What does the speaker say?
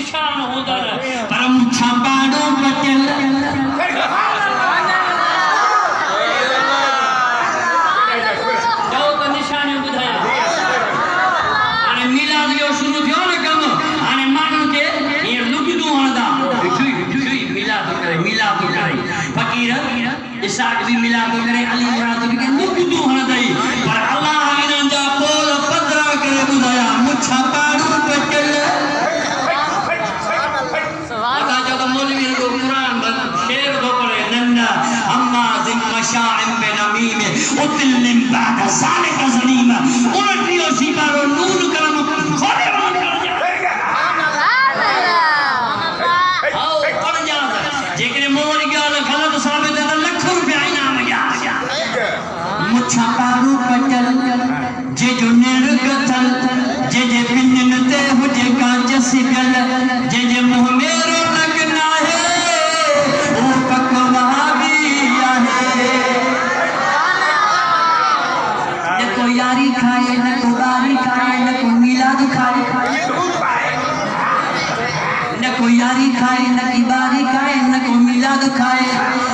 निशान होता है पर मुछा पाड़ो बचल जाओ तो निशान बुधाया अने मिलाद जो शुरू थियो ने कम अने मानू के ये लुक दू हणदा जुई मिलाद करे फकीर इसाक भी मिलाद करे अली मुराद भी के लुक दू हणदाई पर अल्लाह इन्हन जा पोल पदरा करे बुधाया मुछा पाड़ो बचल लगा जब मौलवी को कुरान शेर दो पड़े नन्ना अम्मा जिम मशाइम पे नमीम उतिल्लिम बाद सालिक ज़नीम उलटियो सीबारो नून करम खोले वन कर जा आओ पड़ जा जेकरे मोर गल गलत साबित है लाख रुपया इनाम या मुछा पाड़ो बचल जे जो निर्गतल जे पिन्न ते हुजे कांच सिगल जे मुंह मेरो लगना है वो पकवा भी आहे न को यारी खाए न को बारी खाए न को मिलाद खाए न को यारी खाए न की बारी खाए न को मिलाद खाए